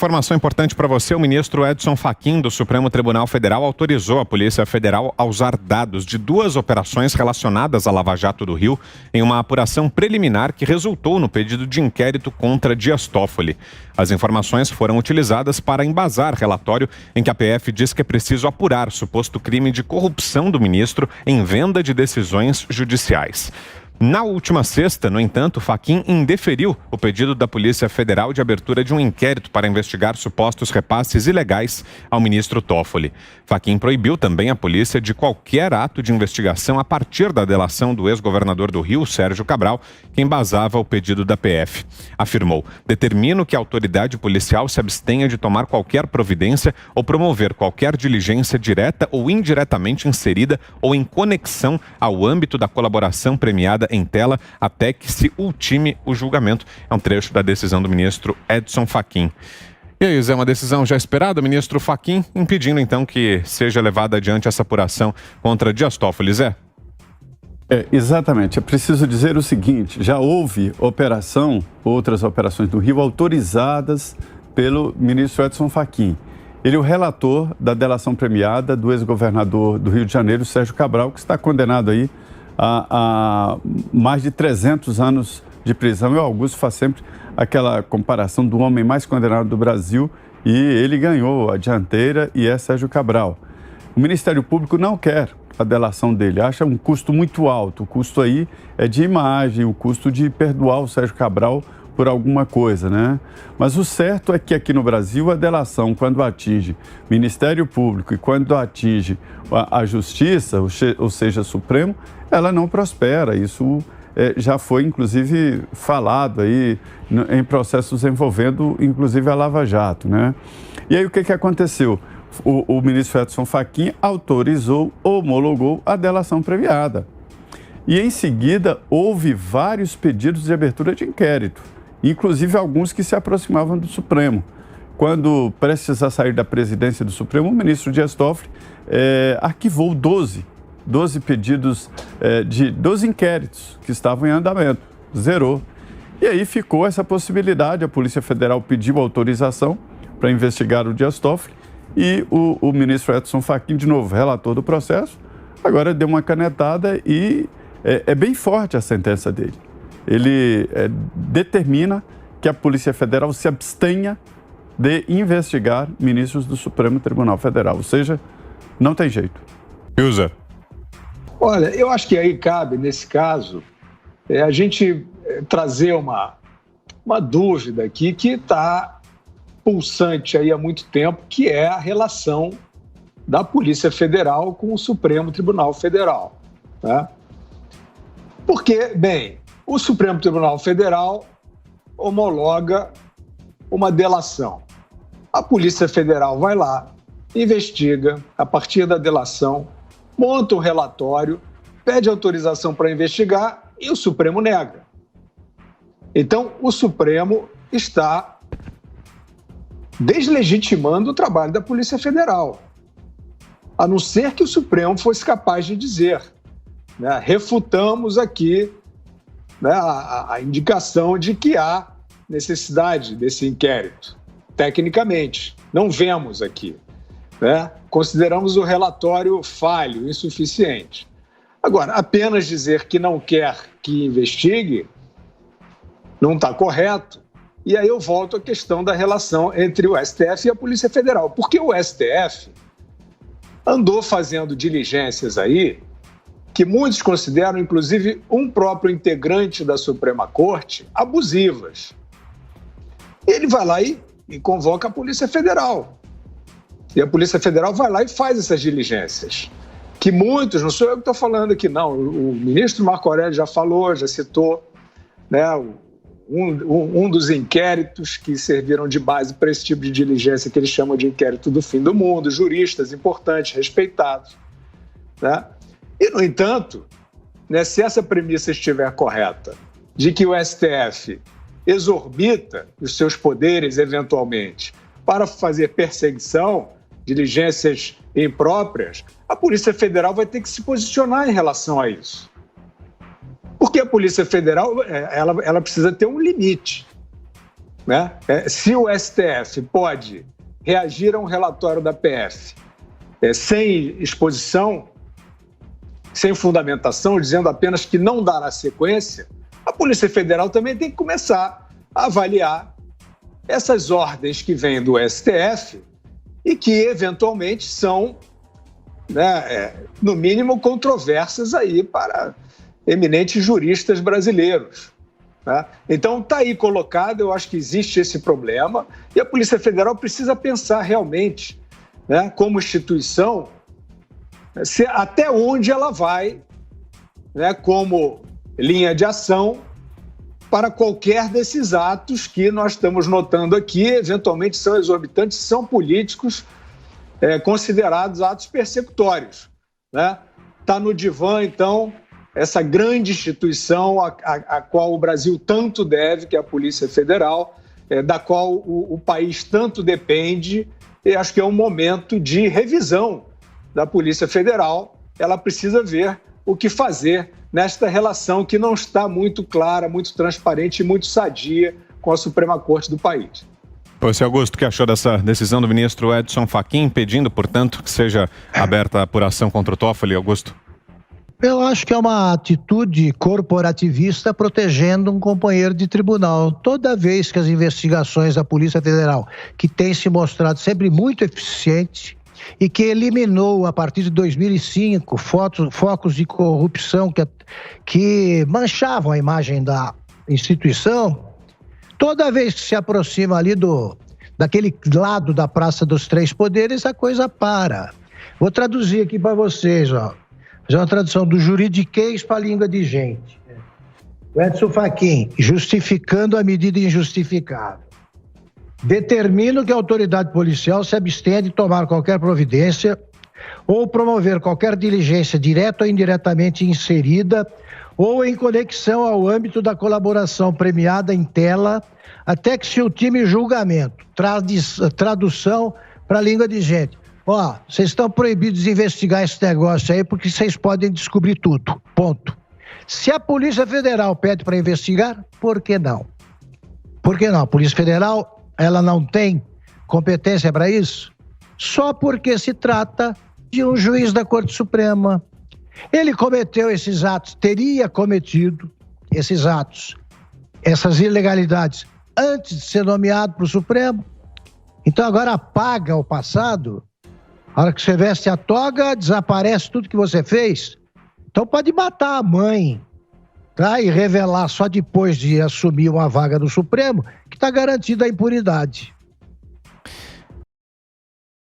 Informação importante para você: o ministro Edson Fachin, do Supremo Tribunal Federal, autorizou a Polícia Federal a usar dados de 2 operações relacionadas à Lava Jato do Rio em uma apuração preliminar que resultou no pedido de inquérito contra Dias Toffoli. As informações foram utilizadas para embasar relatório em que a PF diz que é preciso apurar suposto crime de corrupção do ministro em venda de decisões judiciais. Na última sexta, no entanto, Fachin indeferiu o pedido da Polícia Federal de abertura de um inquérito para investigar supostos repasses ilegais ao ministro Toffoli. Fachin proibiu também a polícia de qualquer ato de investigação a partir da delação do ex-governador do Rio, Sérgio Cabral, que embasava o pedido da PF. Afirmou: determino que a autoridade policial se abstenha de tomar qualquer providência ou promover qualquer diligência direta ou indiretamente inserida ou em conexão ao âmbito da colaboração premiada em tela até que se ultime o julgamento. É um trecho da decisão do ministro Edson Fachin. E aí, Zé, uma decisão já esperada, ministro Fachin, impedindo então que seja levada adiante essa apuração contra Dias Toffoli, Zé? Exatamente. É preciso dizer o seguinte: já houve outras operações do Rio autorizadas pelo ministro Edson Fachin. Ele é o relator da delação premiada do ex-governador do Rio de Janeiro, Sérgio Cabral, que está condenado aí a mais de 300 anos de prisão. E o Augusto faz sempre aquela comparação do homem mais condenado do Brasil, e ele ganhou a dianteira, e é Sérgio Cabral. O Ministério Público não quer a delação dele, acha um custo muito alto. O custo aí é de imagem, o custo de perdoar o Sérgio Cabral por alguma coisa, né? Mas o certo é que aqui no Brasil a delação, quando atinge Ministério Público e quando atinge a Justiça, ou seja, Supremo, ela não prospera. Isso já foi, inclusive, falado aí em processos envolvendo, inclusive, a Lava Jato, né? E aí o que aconteceu? O ministro Edson Fachin autorizou, homologou a delação premiada. E, em seguida, houve vários pedidos de abertura de inquérito, inclusive alguns que se aproximavam do Supremo. Quando prestes a sair da presidência do Supremo, o ministro Dias Toffoli arquivou 12 pedidos de 12 inquéritos que estavam em andamento, zerou. E aí ficou essa possibilidade: a Polícia Federal pediu autorização para investigar o Dias Toffoli e o ministro Edson Fachin, de novo, relator do processo, agora deu uma canetada e é bem forte a sentença dele. Ele determina que a Polícia Federal se abstenha de investigar ministros do Supremo Tribunal Federal, ou seja, não tem jeito. Usa. Olha, eu acho que aí cabe, nesse caso, a gente trazer uma dúvida aqui que está pulsante aí há muito tempo, que é a relação da Polícia Federal com o Supremo Tribunal Federal, né? Porque, bem, o Supremo Tribunal Federal homologa uma delação. A Polícia Federal vai lá, investiga, a partir da delação, monta um relatório, pede autorização para investigar e o Supremo nega. Então, o Supremo está deslegitimando o trabalho da Polícia Federal, a não ser que o Supremo fosse capaz de dizer, né, refutamos aqui, né, a indicação de que há necessidade desse inquérito. Tecnicamente, não vemos aqui, né? Consideramos o relatório falho, insuficiente. Agora, apenas dizer que não quer que investigue não está correto. E aí eu volto à questão da relação entre o STF e a Polícia Federal. Porque o STF andou fazendo diligências aí que muitos consideram, inclusive um próprio integrante da Suprema Corte, abusivas. Ele vai lá e convoca a Polícia Federal. E a Polícia Federal vai lá e faz essas diligências. Que muitos, não sou eu que estou falando aqui, não. O ministro Marco Aurélio já falou, já citou, né, um dos inquéritos que serviram de base para esse tipo de diligência que eles chamam de inquérito do fim do mundo, juristas importantes, respeitados, né? E, no entanto, né, se essa premissa estiver correta, de que o STF exorbita os seus poderes, eventualmente, para fazer perseguição, diligências impróprias, a Polícia Federal vai ter que se posicionar em relação a isso. Porque a Polícia Federal ela precisa ter um limite. né? Se o STF pode reagir a um relatório da PF sem exposição, sem fundamentação, dizendo apenas que não dará sequência, a Polícia Federal também tem que começar a avaliar essas ordens que vêm do STF e que, eventualmente, são, né, no mínimo, controversas aí para eminentes juristas brasileiros. Né? Então, está aí colocado, eu acho que existe esse problema e a Polícia Federal precisa pensar realmente, né, como instituição, até onde ela vai, né, como linha de ação para qualquer desses atos que nós estamos notando aqui, eventualmente são exorbitantes, são políticos, considerados atos persecutórios. Né? Está no divã, então, essa grande instituição a qual o Brasil tanto deve, que é a Polícia Federal, da qual o país tanto depende, e acho que é um momento de revisão da Polícia Federal. Ela precisa ver o que fazer nesta relação que não está muito clara, muito transparente e muito sadia com a Suprema Corte do país. Você, Augusto, o que achou dessa decisão do ministro Edson Fachin, pedindo, portanto, que seja aberta a apuração contra o Toffoli, Augusto? Eu acho que é uma atitude corporativista protegendo um companheiro de tribunal. Toda vez que as investigações da Polícia Federal, que tem se mostrado sempre muito eficiente e que eliminou, a partir de 2005, focos de corrupção que manchavam a imagem da instituição, toda vez que se aproxima ali daquele lado da Praça dos Três Poderes, a coisa para. Vou traduzir aqui para vocês, ó. Fazer uma tradução do juridiquês para a língua de gente. O Edson Fachin, justificando a medida injustificável. Determino que a autoridade policial se abstenha de tomar qualquer providência ou promover qualquer diligência direta ou indiretamente inserida ou em conexão ao âmbito da colaboração premiada em tela até que se ultime julgamento. Tradução para a língua de gente. Ó, vocês estão proibidos de investigar esse negócio aí porque vocês podem descobrir tudo. Ponto. Se a Polícia Federal pede para investigar, por que não? Por que não? A Polícia Federal, ela não tem competência para isso? Só porque se trata de um juiz da Corte Suprema. Ele cometeu esses atos, teria cometido esses atos, essas ilegalidades, antes de ser nomeado para o Supremo. Então agora apaga o passado. A hora que você veste a toga, desaparece tudo que você fez. Então pode matar a mãe, tá? E revelar só depois de assumir uma vaga no Supremo que está garantida a impunidade.